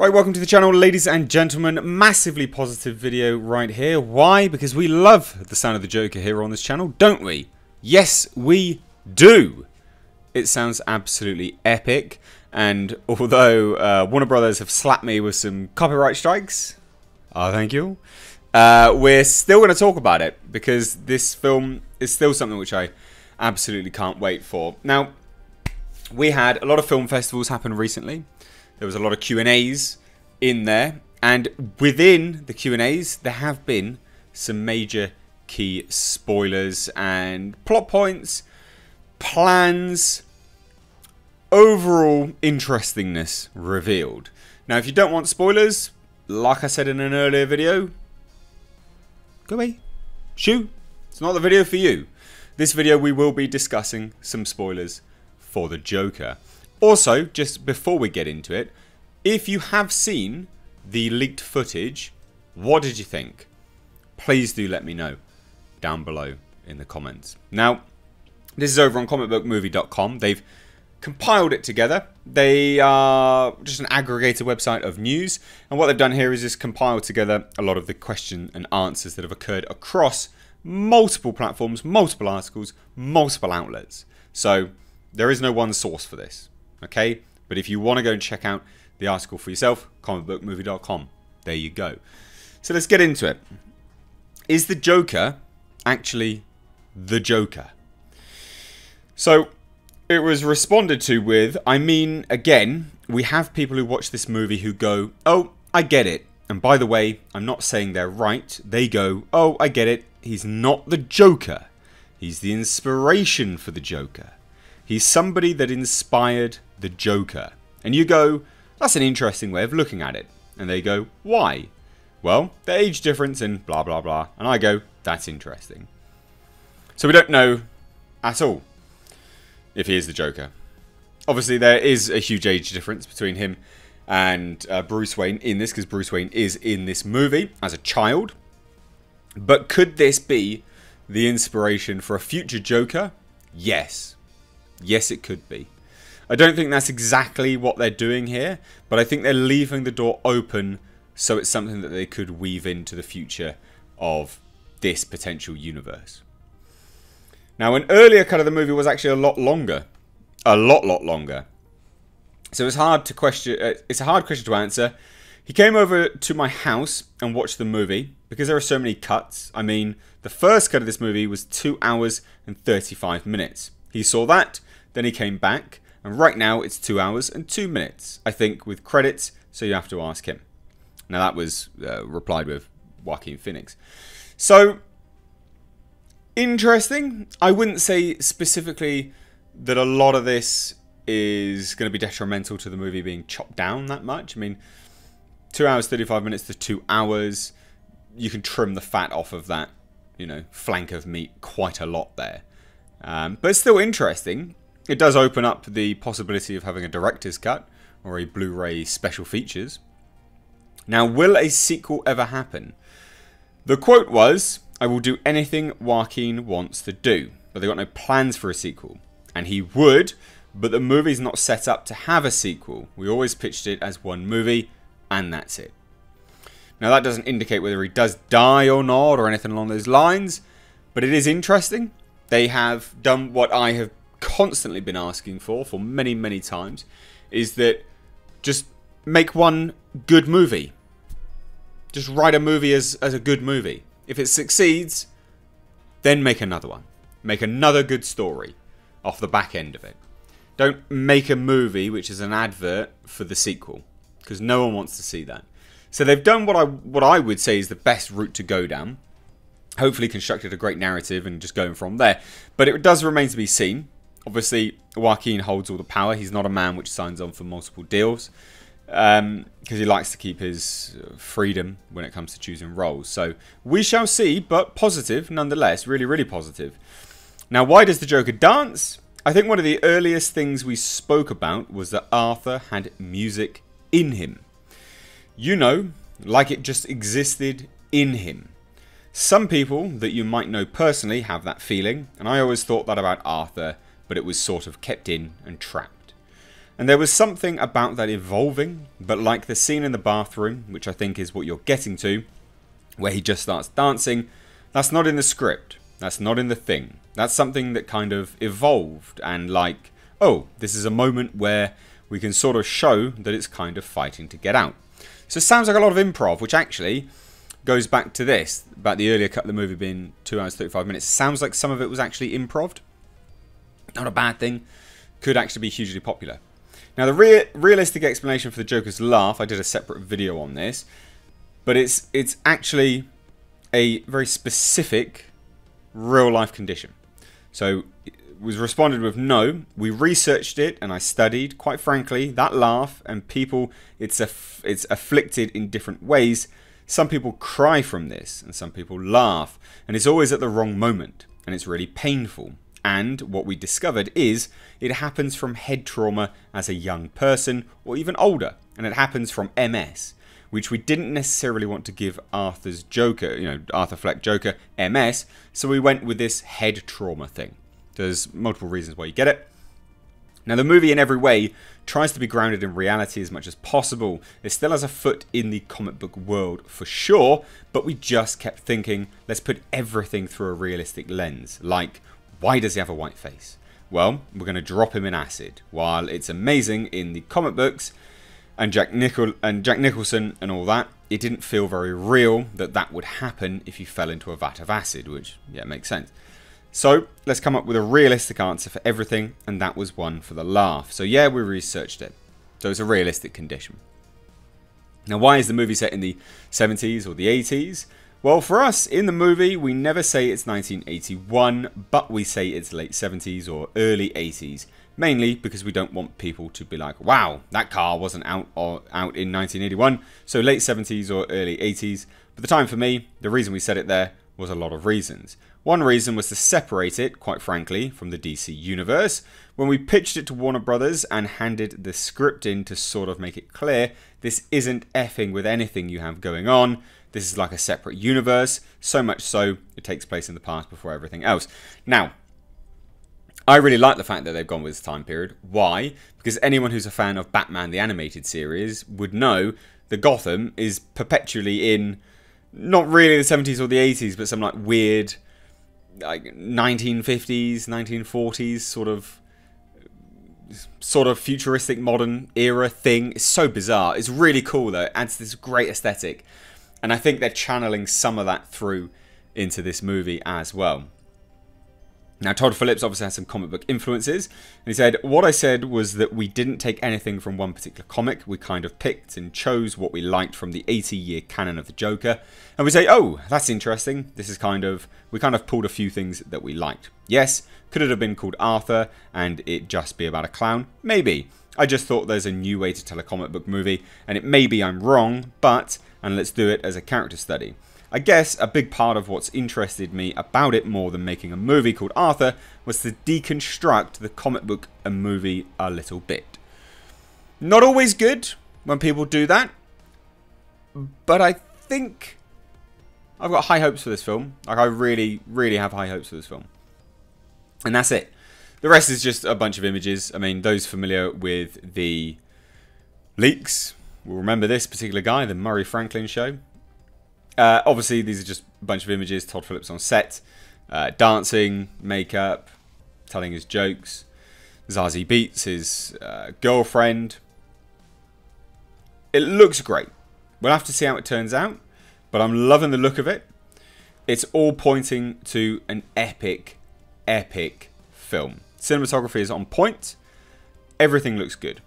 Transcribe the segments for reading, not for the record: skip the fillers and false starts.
Right, welcome to the channel, ladies and gentlemen. Massively positive video right here. Why? Because we love the sound of the Joker here on this channel, don't we? Yes, we do. It sounds absolutely epic. And although Warner Brothers have slapped me with some copyright strikes, thank you, we're still going to talk about it because this film is still something which I absolutely can't wait for. Now, we had a lot of film festivals happen recently. There was a lot of Q&As in there, and within the Q&As there have been some major key spoilers and plot points, plans, overall interestingness revealed. Now, if you don't want spoilers, like I said in an earlier video, go away. Shoo. It's not the video for you. This video we will be discussing some spoilers for the Joker. Also, just before we get into it, if you have seen the leaked footage, what did you think? Please do let me know down below in the comments. Now, this is over on comicbookmovie.com. They've compiled it together. They are just an aggregated website of news, and what they've done here is just compiled together a lot of the question and answers that have occurred across multiple platforms, multiple articles, multiple outlets. So there is no one source for this, okay? But if you want to go and check out the article for yourself, comicbookmovie.com. There you go. So let's get into it. Is the Joker actually the Joker? So it was responded to with, I mean, again, we have people who watch this movie who go, oh, I get it. And by the way, I'm not saying they're right. They go, oh, I get it. He's not the Joker. He's the inspiration for the Joker. He's somebody that inspired the Joker. And you go, that's an interesting way of looking at it. And they go, why? Well, the age difference and blah, blah, blah. And I go, that's interesting. So we don't know at all if he is the Joker. Obviously, there is a huge age difference between him and Bruce Wayne in this, because Bruce Wayne is in this movie as a child. But could this be the inspiration for a future Joker? Yes. Yes, it could be. I don't think that's exactly what they're doing here, but I think they're leaving the door open so it's something that they could weave into the future of this potential universe. Now, an earlier cut of the movie was actually a lot longer. A lot longer. So it's hard to question. It's a hard question to answer. He came over to my house and watched the movie because there are so many cuts. I mean, the first cut of this movie was 2 hours and 35 minutes. He saw that, then he came back, and right now it's 2 hours and 2 minutes, I think, with credits, so you have to ask him. Now that was replied with Joaquin Phoenix. So, interesting. I wouldn't say specifically that a lot of this is going to be detrimental to the movie being chopped down that much. I mean, 2 hours, 35 minutes to 2 hours, you can trim the fat off of that, you know, flank of meat quite a lot there. But it's still interesting. It does open up the possibility of having a director's cut or a Blu-ray special features. Now, will a sequel ever happen? The quote was, I will do anything Joaquin wants to do. But they got no plans for a sequel. And he would, but the movie's not set up to have a sequel. We always pitched it as one movie, and that's it. Now, that doesn't indicate whether he does die or not or anything along those lines. But it is interesting. They have done what I have constantly been asking for many, many times, is that just make one good movie. Just write a movie as a good movie. If it succeeds, then make another one. Make another good story off the back end of it. Don't make a movie which is an advert for the sequel, because no one wants to see that. So they've done what I would say is the best route to go down. Hopefully constructed a great narrative and just going from there. But it does remain to be seen. Obviously, Joaquin holds all the power. He's not a man which signs on for multiple deals. Because he likes to keep his freedom when it comes to choosing roles. So, we shall see, but positive nonetheless. Really, really positive. Now, why does the Joker dance? I think one of the earliest things we spoke about was that Arthur had music in him. You know, like it just existed in him. Some people that you might know personally have that feeling, and I always thought that about Arthur, but it was sort of kept in and trapped. And there was something about that evolving, but like the scene in the bathroom, which I think is what you're getting to, where he just starts dancing, that's not in the script. That's not in the thing. That's something that kind of evolved and like, oh, this is a moment where we can sort of show that it's kind of fighting to get out. So it sounds like a lot of improv, which actually goes back to this, about the earlier cut of the movie being 2 hours 35 minutes. Sounds like some of it was actually improv. Not a bad thing. Could actually be hugely popular. Now the realistic explanation for the Joker's laugh, I did a separate video on this, but it's actually a very specific real life condition. So it was responded with no. We researched it and I studied, quite frankly, that laugh, and people, it's afflicted in different ways. Some people cry from this and some people laugh, and it's always at the wrong moment and it's really painful. And what we discovered is it happens from head trauma as a young person or even older, and it happens from MS, which we didn't necessarily want to give Arthur's Joker, Arthur Fleck Joker, MS, so we went with this head trauma thing. There's multiple reasons why you get it. Now the movie in every way tries to be grounded in reality as much as possible. It still has a foot in the comic book world for sure, but we just kept thinking, let's put everything through a realistic lens. Like, why does he have a white face? Well, we're going to drop him in acid. While it's amazing in the comic books, and Jack Nicholson and all that, it didn't feel very real that would happen if you fell into a vat of acid, which, yeah, makes sense. So, let's come up with a realistic answer for everything, and that was one for the laugh. So yeah, we researched it. So it's a realistic condition. Now, why is the movie set in the 70s or the 80s? Well, for us, in the movie, we never say it's 1981, but we say it's late 70s or early 80s. Mainly because we don't want people to be like, wow, that car wasn't out in 1981, so late 70s or early 80s. But the time for me, the reason we said it there was a lot of reasons. One reason was to separate it, quite frankly, from the DC universe. When we pitched it to Warner Brothers and handed the script in to sort of make it clear, this isn't effing with anything you have going on. This is like a separate universe, so much so it takes place in the past before everything else. Now, I really like the fact that they've gone with this time period. Why? Because anyone who's a fan of Batman the Animated Series would know that Gotham is perpetually in, not really the 70s or the 80s, but some like weird, like 1950s, 1940s sort of futuristic modern era thing. It's so bizarre. It's really cool though. It adds this great aesthetic. And I think they're channeling some of that through into this movie as well. Now, Todd Phillips obviously has some comic book influences, and he said, what I said was that we didn't take anything from one particular comic, we kind of picked and chose what we liked from the 80-year canon of the Joker, and we say, oh, that's interesting, we kind of pulled a few things that we liked. Yes, could it have been called Arthur, and it just be about a clown? Maybe. I just thought there's a new way to tell a comic book movie, and it may be I'm wrong, and let's do it as a character study. I guess a big part of what's interested me about it more than making a movie called Arthur was to deconstruct the comic book and movie a little bit. Not always good when people do that, but I think I've got high hopes for this film. Like, I really, really have high hopes for this film. And that's it. The rest is just a bunch of images. I mean, those familiar with the leaks will remember this particular guy, the Murray Franklin Show. Obviously, these are just a bunch of images. Todd Phillips on set, dancing, makeup, telling his jokes. Zazie Beetz, his girlfriend. It looks great. We'll have to see how it turns out, but I'm loving the look of it. It's all pointing to an epic, epic film. Cinematography is on point. Everything looks good.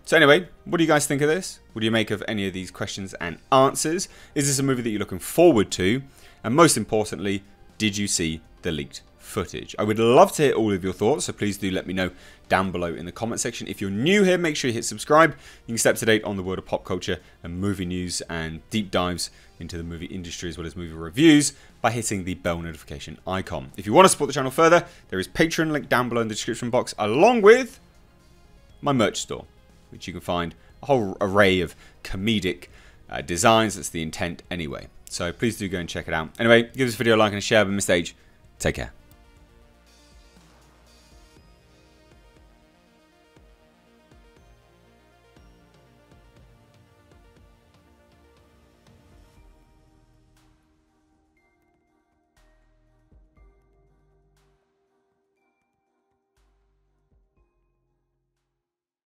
So anyway, what do you guys think of this? What do you make of any of these questions and answers? Is this a movie that you're looking forward to? And most importantly, did you see the leaked footage? I would love to hear all of your thoughts, so please do let me know down below in the comment section. If you're new here, make sure you hit subscribe. You can stay up to date on the world of pop culture and movie news and deep dives into the movie industry as well as movie reviews by hitting the bell notification icon. If you want to support the channel further, there is Patreon link down below in the description box, along with my merch store, which you can find a whole array of comedic designs. That's the intent anyway. So please do go and check it out. Anyway, give this video a like and a share. But Mr. H, take care.